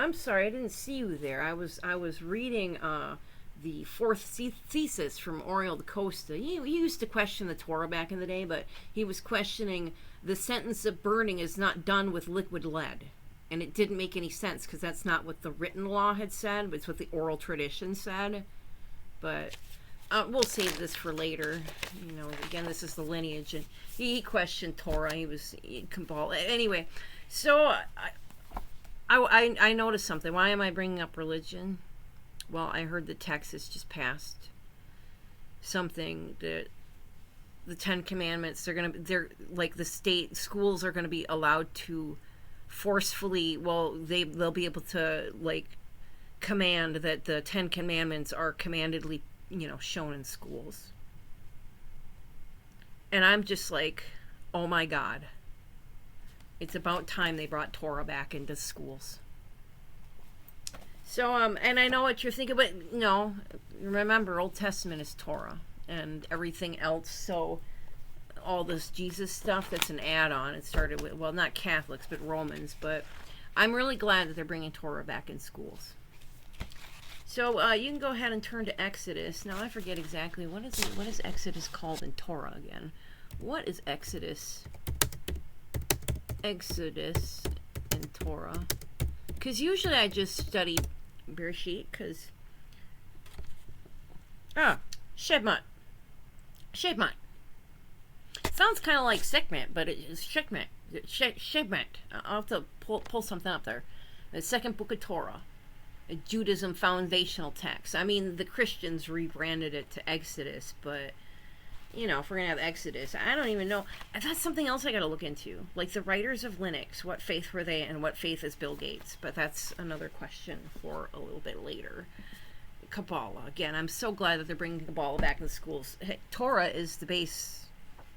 I'm sorry, I didn't see you there. I was reading the fourth thesis from Oriel da Costa. He used to question the Torah back in the day, but he was questioning the sentence of burning is not done with liquid lead. And it didn't make any sense because that's not what the written law had said, but it's what the oral tradition said. But we'll save this for later. You know, again, this is the lineage. And he questioned Torah. He was Kaballah. Anyway, so I noticed something. Why am I bringing up religion? Well, I heard that Texas just passed something that the Ten Commandments, they're like the state schools are gonna be allowed to forcefully, well, they'll be able to like command that the Ten Commandments are commandedly, you know, shown in schools. And I'm just like, oh my God. It's about time they brought Torah back into schools. So, and I know what you're thinking, but no, remember, Old Testament is Torah and everything else. So, all this Jesus stuff, that's an add-on. It started with, well, not Catholics, but Romans. But I'm really glad that they're bringing Torah back in schools. So, you can go ahead and turn to Exodus. Now, I forget exactly, what is Exodus called in Torah again? What is Exodus? Exodus in Torah. Because usually I just study Bereshit, because Shemot. Sounds kind of like Sekhmet, but it is Shemot. I'll have to pull something up there. The second book of Torah, a Judaism foundational text. I mean, the Christians rebranded it to Exodus, but you know, if we're gonna have Exodus, I don't even know. That's something else I gotta look into. Like the writers of Linux, what faith were they, and what faith is Bill Gates? But that's another question for a little bit later. Kaballah. Again, I'm so glad that they're bringing Kaballah back in the schools. Hey, Torah is the base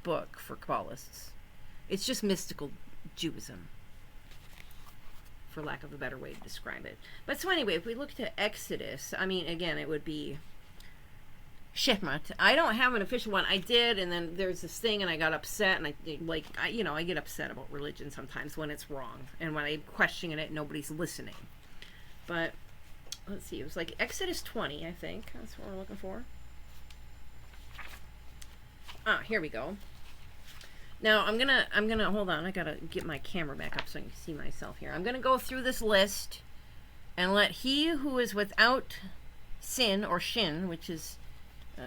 book for Kabbalists. It's just mystical Judaism, for lack of a better way to describe it. But so anyway, if we look to Exodus, I mean, again, it would be Shemot. I don't have an official one. I did, and then there's this thing, and I got upset, and I get upset about religion sometimes when it's wrong, and when I'm questioning it, nobody's listening. But let's see, it was like Exodus 20, I think. That's what we're looking for. Here we go. Now I'm gonna hold on. I gotta get my camera back up so I can see myself here. I'm gonna go through this list, and let he who is without sin, or shin, which is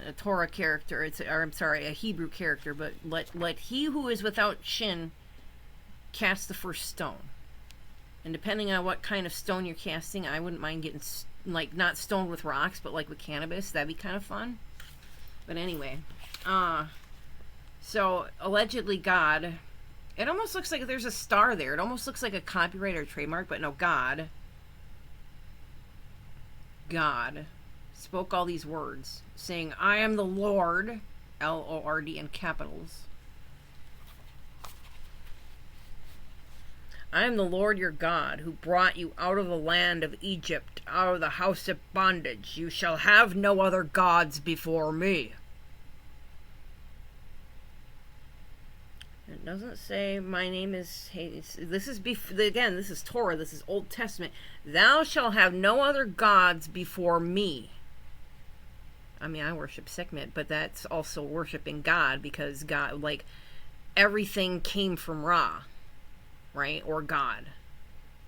a Torah character, a Hebrew character, but let he who is without shin cast the first stone. And depending on what kind of stone you're casting, I wouldn't mind getting, like, not stoned with rocks, but like with cannabis. That'd be kind of fun. But anyway, so allegedly God, it almost looks like there's a star there. It almost looks like a copyright or trademark, but no, God spoke all these words, saying, I am the Lord, L-O-R-D in capitals. I am the Lord your God, who brought you out of the land of Egypt, out of the house of bondage. You shall have no other gods before me. It doesn't say my name is, this is Torah, this is Old Testament. Thou shalt have no other gods before me. I mean, I worship Sekhmet, but that's also worshiping God, because God, like, everything came from Ra, right? Or God.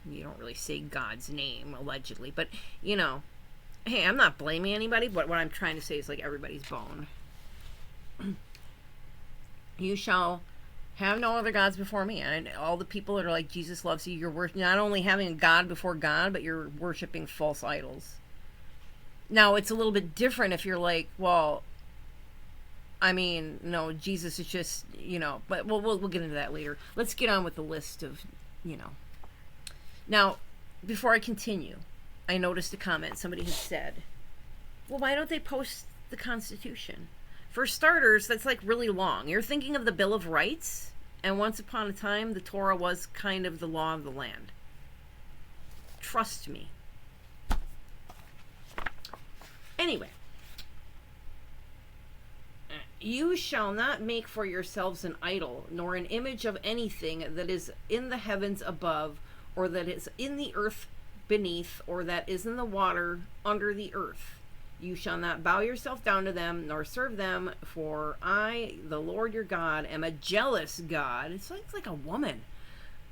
You don't really say God's name, allegedly, but, you know, hey, I'm not blaming anybody, but what I'm trying to say is, like, everybody's bone. You shall have no other gods before me. And all the people that are like, Jesus loves you, you're not only having a God before God, but you're worshiping false idols. Now, it's a little bit different if you're like, well, I mean, no, Jesus is just, you know, but we'll get into that later. Let's get on with the list of, you know. Now, before I continue, I noticed a comment somebody had said, well, why don't they post the Constitution? For starters, that's like really long. You're thinking of the Bill of Rights, and once upon a time, the Torah was kind of the law of the land. Trust me. Anyway, you shall not make for yourselves an idol, nor an image of anything that is in the heavens above, or that is in the earth beneath, or that is in the water under the earth. You shall not bow yourself down to them, nor serve them, for I, the Lord your God, am a jealous God. It's like a woman.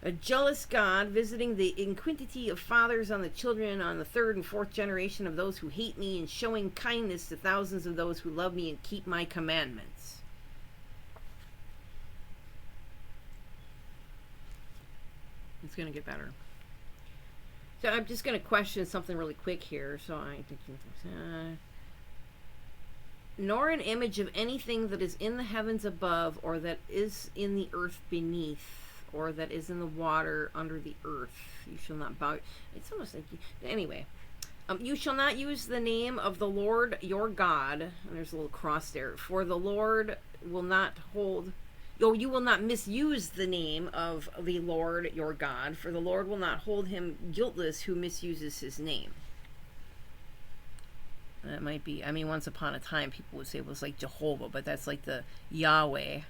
A jealous God, visiting the iniquity of fathers on the children, on the third and fourth generation of those who hate me, and showing kindness to thousands of those who love me and keep my commandments. It's going to get better. So I'm just going to question something really quick here. So I think, nor an image of anything that is in the heavens above, or that is in the earth beneath, or that is in the water under the earth. You shall not bow. It's almost like, anyway. You shall not use the name of the Lord your God. And there's a little cross there. For the Lord will not hold. You will not misuse the name of the Lord your God, for the Lord will not hold him guiltless who misuses his name. That might be, I mean, once upon a time people would say it was like Jehovah, but that's like the Yahweh.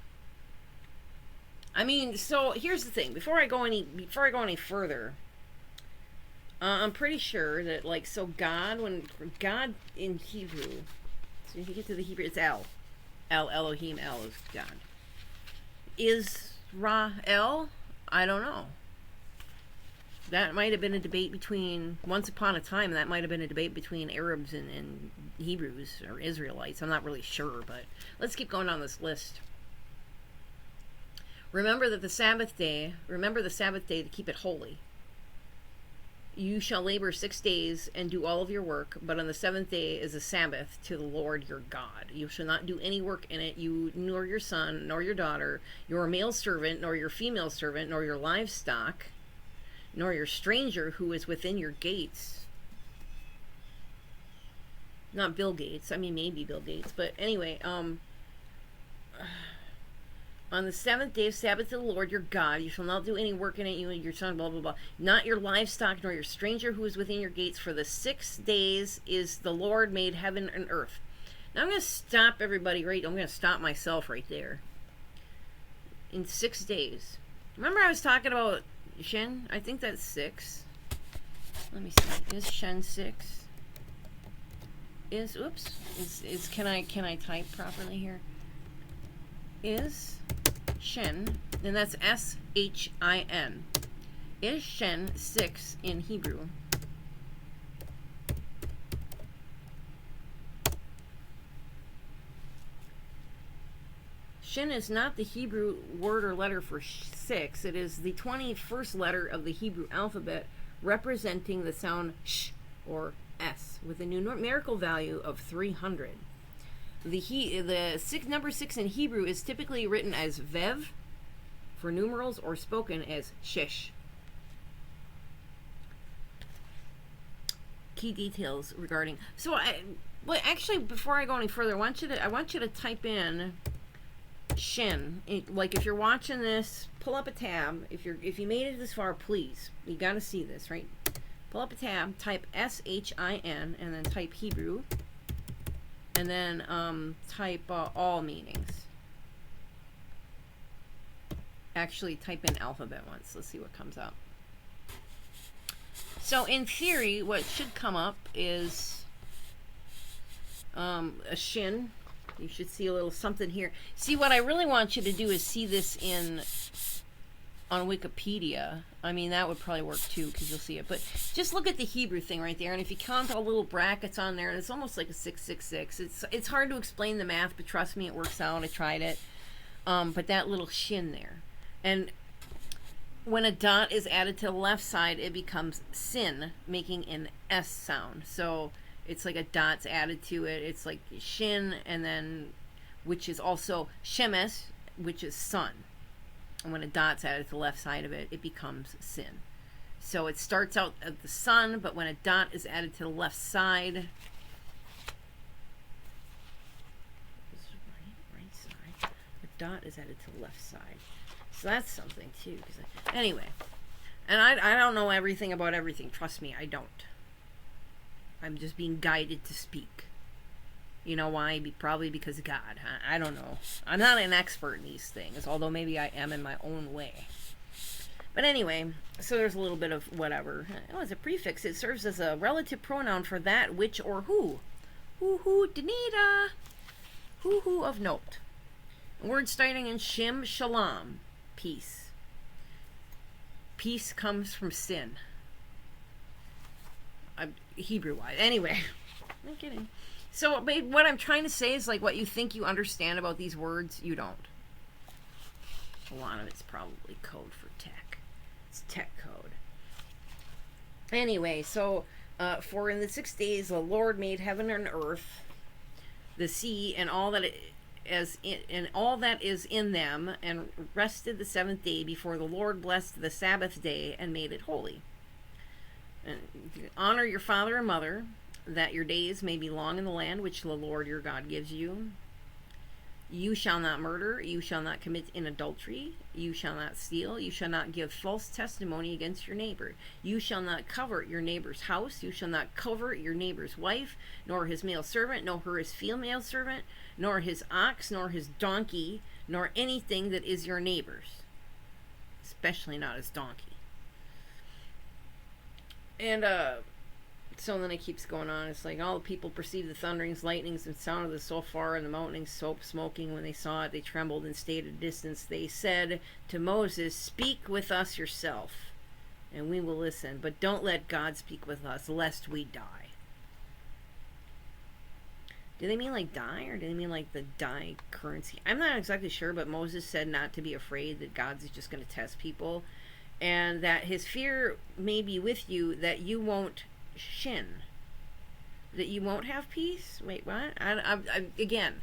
I mean, so here's the thing. Before I go any further, I'm pretty sure that, like, so God, when God in Hebrew, so if you get to the Hebrew, it's El. Elohim, El is God. Israel? I don't know. That might have been a debate between, once upon a time, that might have been a debate between Arabs and Hebrews, or Israelites. I'm not really sure, but let's keep going on this list. Remember the Sabbath day to keep it holy. You shall labor 6 days and do all of your work, but on the seventh day is a Sabbath to the Lord your God. You shall not do any work in it, you nor your son, nor your daughter, your male servant, nor your female servant, nor your livestock, nor your stranger who is within your gates. Not Bill Gates. I mean, maybe Bill Gates. But anyway, on the seventh day of Sabbath to the Lord your God, you shall not do any work in it, you and your son, blah, blah, blah. Not your livestock, nor your stranger who is within your gates, for the 6 days is the Lord made heaven and earth. Now I'm going to stop everybody I'm going to stop myself right there. In 6 days. Remember I was talking about Shin? I think that's 6. Let me see. Is Shin 6? Can I type properly here? Is Shin, and that's S-H-I-N. Is Shin 6 in Hebrew? Shin is not the Hebrew word or letter for 6. It is the 21st letter of the Hebrew alphabet, representing the sound sh or s, with a numerical value of 300. The number 6 in Hebrew is typically written as Vev for numerals, or spoken as Shish. Key details regarding. So actually, before I go any further, I want you to type in Shin. Like, if you're watching this, pull up a tab. If you made it this far, please, you got to see this, right? Pull up a tab, type S-H-I-N, and then type Hebrew. And then type all meanings. Actually, type in alphabet once. Let's see what comes up. So in theory, what should come up is a shin. You should see a little something here. See, what I really want you to do is see this on Wikipedia. I mean, that would probably work too, because you'll see it. But just look at the Hebrew thing right there, and if you count all the little brackets on there, it's almost like a 666. It's hard to explain the math, but trust me, it works out. I tried it. But that little shin there. And when a dot is added to the left side, it becomes sin, making an S sound. So it's like a dot's added to it. It's like shin, and then, which is also shemesh, which is sun. And when a dot's added to the left side of it, it becomes sin. So it starts out at the sun, but when a dot is added to the left side, right side, a dot is added to the left side. So that's something too. Anyway, and I don't know everything about everything. Trust me, I don't. I'm just being guided to speak. You know why? Probably because of God. I don't know. I'm not an expert in these things, although maybe I am in my own way. But anyway, so there's a little bit of whatever. Oh, it's a prefix. It serves as a relative pronoun for that, which, or who. Who, Danita. Who of note. Word starting in Shem Shalom. Peace. Peace comes from sin. Hebrew-wise. Anyway. I'm kidding. So what I'm trying to say is, like, what you think you understand about these words, you don't. A lot of it's probably code for tech. It's tech code. Anyway, so, for in the 6 days the Lord made heaven and earth, the sea, and all that is in them, and rested the 7th day before the Lord blessed the Sabbath day and made it holy. And honor your father and mother, that your days may be long in the land which the Lord your God gives you. You shall not murder, you shall not commit in adultery, you shall not steal, you shall not give false testimony against your neighbor. You shall not covet your neighbor's house, you shall not covet your neighbor's wife, nor his male servant, nor his female servant, nor his ox, nor his donkey, nor anything that is your neighbor's, especially not his donkey. And, so then it keeps going on. It's like, all the people perceived the thunderings, lightnings, and sound of the shofar and the mountains smoking. When they saw it, they trembled and stayed at a distance. They said to Moses, speak with us yourself, and we will listen. But don't let God speak with us, lest we die. Do they mean like die, or do they mean like the die currency? I'm not exactly sure, but Moses said not to be afraid, that God's just going to test people, and that his fear may be with you, that you won't shin, that you won't have peace. Wait, what? Again,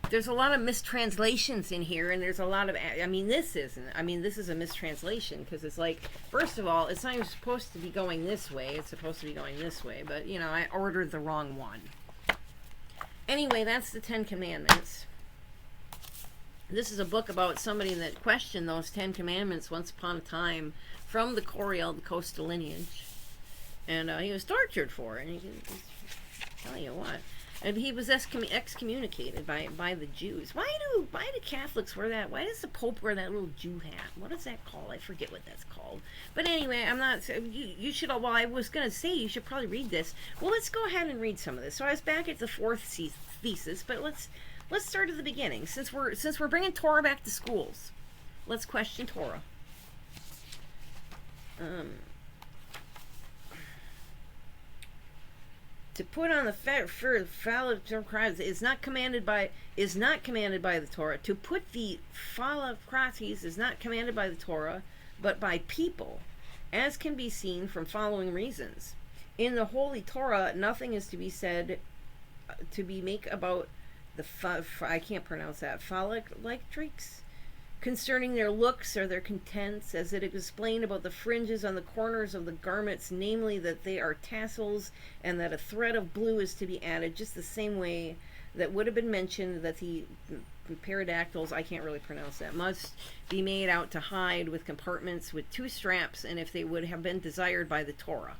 there's a lot of mistranslations in here, and there's a lot of, this is a mistranslation, because it's like, first of all, it's not even supposed to be going this way, it's supposed to be going this way, but, I ordered the wrong one. Anyway, that's the 10 Commandments. This is a book about somebody that questioned those 10 Commandments once upon a time from the Coriel, the coastal lineage. And he was tortured for it. And he can tell you what. And he was excommunicated by the Jews. Why do Catholics wear that? Why does the Pope wear that little Jew hat? What is that called? I forget what that's called. But anyway, I'm not. You should. Well, I was going to say you should probably read this. Well, let's go ahead and read some of this. So I was back at the 4th thesis, but let's start at the beginning. Since we're bringing Torah back to schools, let's question Torah. To put on the phylacteries is not commanded by the Torah. To put the phylacteries is not commanded by the Torah, but by people, as can be seen from following reasons. In the Holy Torah, nothing is to be said to be make about the I can't pronounce that phylacteries concerning their looks or their contents, as it is explained about the fringes on the corners of the garments, namely that they are tassels, and that a thread of blue is to be added, just the same way that would have been mentioned that the pterodactyls, I can't really pronounce that, must be made out to hide with compartments with 2 straps, and if they would have been desired by the Torah.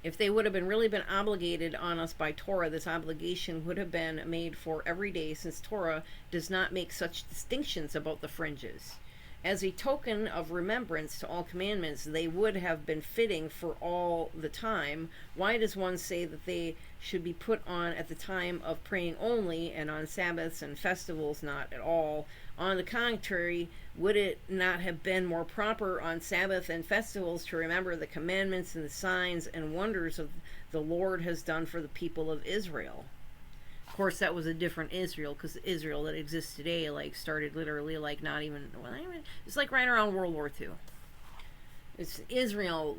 If they would have really been obligated on us by Torah, this obligation would have been made for every day, since Torah does not make such distinctions about the fringes. As a token of remembrance to all commandments, they would have been fitting for all the time. Why does one say that they should be put on at the time of praying only, and on Sabbaths and festivals not at all? On the contrary, would it not have been more proper on Sabbath and festivals to remember the commandments and the signs and wonders of the Lord has done for the people of Israel? Of course, that was a different Israel, because the Israel that exists today, started literally, not even, it's right around World War II. It's Israel,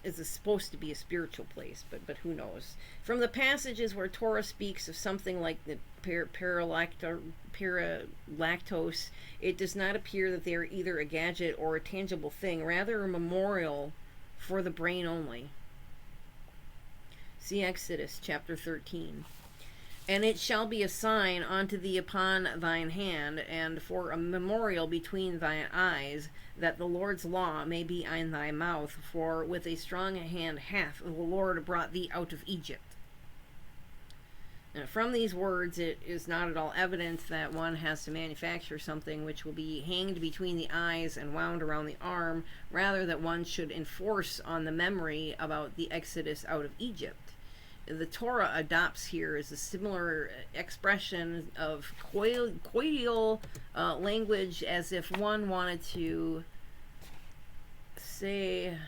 is supposed to be a spiritual place, but who knows? From the passages where Torah speaks of something like the paralactose, it does not appear that they are either a gadget or a tangible thing, rather a memorial for the brain only. See Exodus chapter 13. And it shall be a sign unto thee upon thine hand, and for a memorial between thine eyes, that the Lord's law may be in thy mouth. For with a strong hand hath the Lord brought thee out of Egypt. From these words, it is not at all evident that one has to manufacture something which will be hanged between the eyes and wound around the arm, rather that one should enforce on the memory about the exodus out of Egypt. The Torah adopts here is a similar expression of coital language, as if one wanted to say,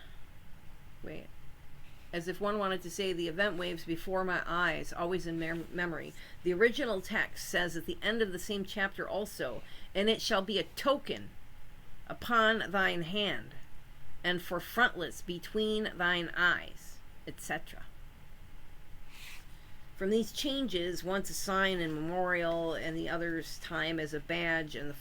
the event waves before my eyes, always in memory. The original text says at the end of the same chapter also, and it shall be a token upon thine hand, and for frontlets between thine eyes, etc. From these changes, once a sign and memorial, and the other's time as a badge on the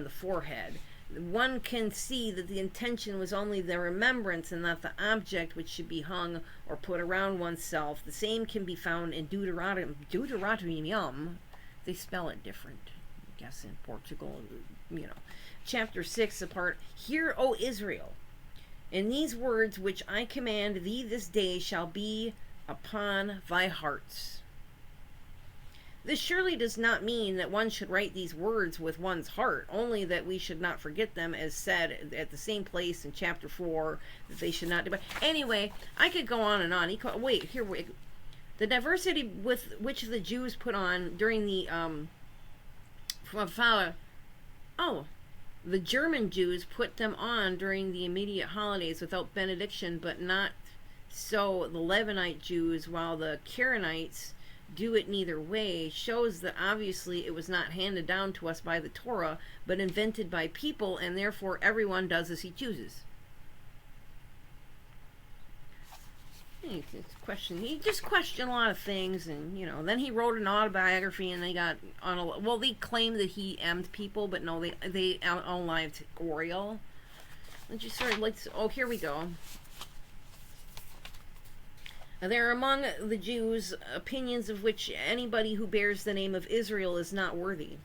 forehead, one can see that the intention was only the remembrance and not the object which should be hung or put around oneself. The same can be found in Deuteronomium. They spell it different, I guess, in Portugal, Chapter 6, apart. Hear, O Israel, and these words which I command thee this day shall be upon thy hearts. This surely does not mean that one should write these words with one's heart, only that we should not forget them, as said at the same place in chapter 4, that they should not debate. Anyway, I could go on and on. The diversity with which the Jews put on during the the German Jews put them on during the immediate holidays without benediction, but not so the Lebanite Jews, while the Karenites do it neither way, shows that obviously it was not handed down to us by the Torah, but invented by people, and therefore everyone does as he chooses. He just questioned a lot of things, and then he wrote an autobiography, and they got on they claim that he emmed people, but no, they unalived Oriel. Here we go. There are among the Jews opinions of which anybody who bears the name of Israel is not worthy.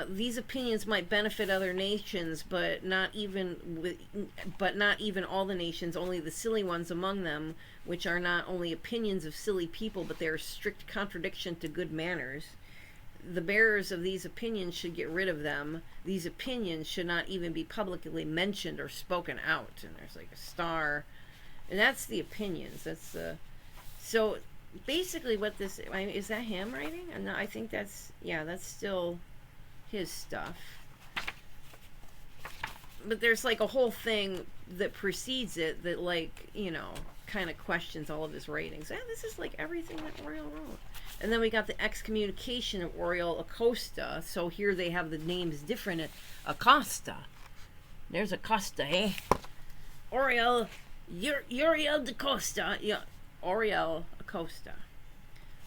These opinions might benefit other nations, but not even all the nations, only the silly ones among them, which are not only opinions of silly people, but they are strict contradiction to good manners. The bearers of these opinions should get rid of them. These opinions should not even be publicly mentioned or spoken out. And there's like a star. And that's the opinions. So basically what this, is that him writing? And I think that's still his stuff. But there's like a whole thing that precedes it that kind of questions all of his writings. This is like everything that Oriel wrote. And then we got the excommunication of Oriel Acosta. So here they have the names different. Acosta. There's Acosta, eh? Oriel Uriel da Costa, Oriel Acosta.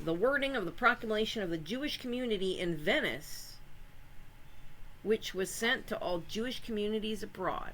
The wording of the proclamation of the Jewish community in Venice, which was sent to all Jewish communities abroad.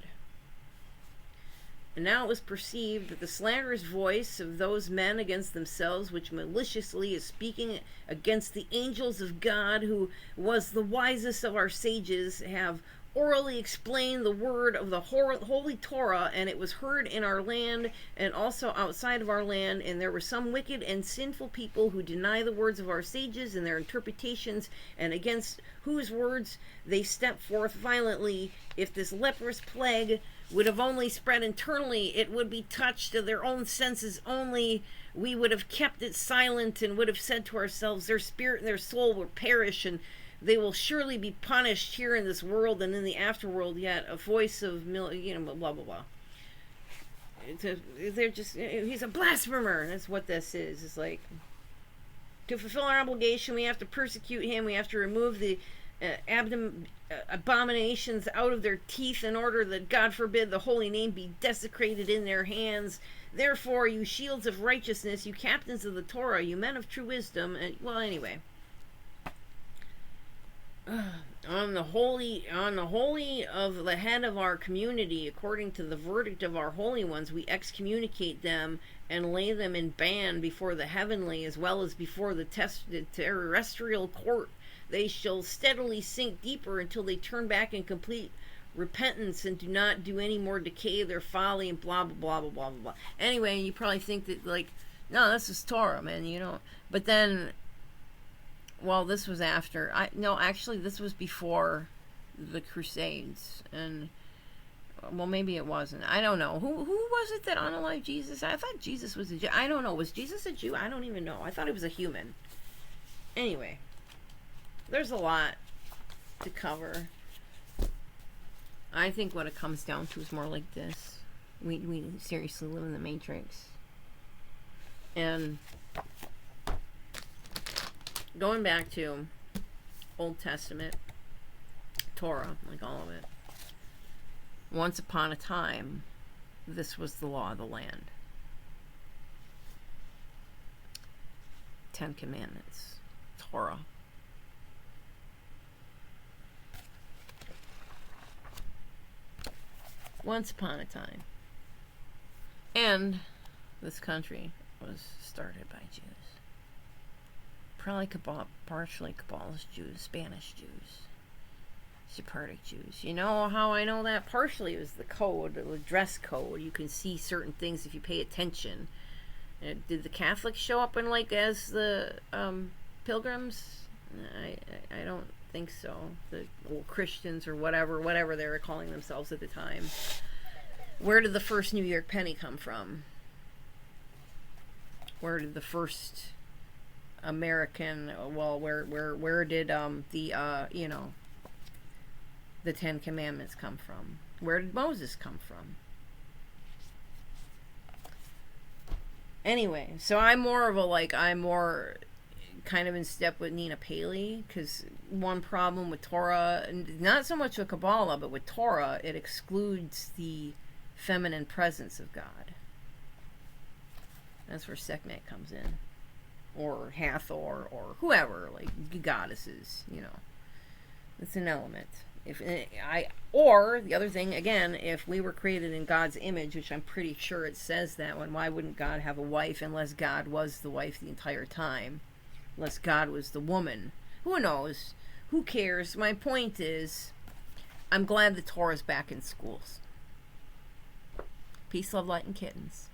And now it was perceived that the slanderous voice of those men against themselves, which maliciously is speaking against the angels of God, who was the wisest of our sages, have orally explained the word of the Holy Torah, and it was heard in our land and also outside of our land, and there were some wicked and sinful people who deny the words of our sages and their interpretations, and against whose words they step forth violently. If this leprous plague would have only spread internally, it would be touched to their own senses only. We would have kept it silent and would have said to ourselves, their spirit and their soul will perish, and they will surely be punished here in this world and in the afterworld. Yet a voice of blah blah blah. He's a blasphemer. That's what this is. It's like, to fulfill our obligation, we have to persecute him. We have to remove the abominations out of their teeth, in order that, God forbid, the holy name be desecrated in their hands. Therefore, you shields of righteousness, you captains of the Torah, you men of true wisdom, and anyway. On the holy of the head of our community, according to the verdict of our holy ones, we excommunicate them and lay them in ban before the heavenly as well as before the terrestrial court. They shall steadily sink deeper until they turn back in complete repentance and do not do any more decay of their folly and blah blah blah blah blah blah blah. Anyway, you probably think that No, this is Torah, man. But then, well, this was after. No, actually, this was before the Crusades, and well, maybe it wasn't. I don't know. Who was it that unalived Jesus? I thought Jesus was a Jew. I don't know. Was Jesus a Jew? I don't even know. I thought he was a human. Anyway, there's a lot to cover. I think what it comes down to is more like this. We seriously live in the Matrix. And going back to Old Testament, Torah, like all of it. Once upon a time, this was the law of the land. 10 Commandments, Torah. Once upon a time. And this country was started by Jews. Probably partially Kabbalah's Jews, Spanish Jews, Sephardic Jews. You know how I know that? Partially it was the code, the dress code. You can see certain things if you pay attention. Did the Catholics show up in as the pilgrims? I don't think so. The old Christians or whatever they were calling themselves at the time. Where did the first New York penny come from? Where did the first American? Well, where did the 10 Commandments come from? Where did Moses come from? Anyway, so I'm more kind of in step with Nina Paley, because one problem with Torah, not so much with Kaballah, but with Torah, it excludes the feminine presence of God. That's where Sekhmet comes in, or Hathor, or whoever, goddesses. It's an element. Or the other thing, again, if we were created in God's image, which I'm pretty sure it says that one, why wouldn't God have a wife unless God was the wife the entire time? Unless God was the woman. Who knows? Who cares? My point is, I'm glad the Torah's back in schools. Peace, love, light, and kittens.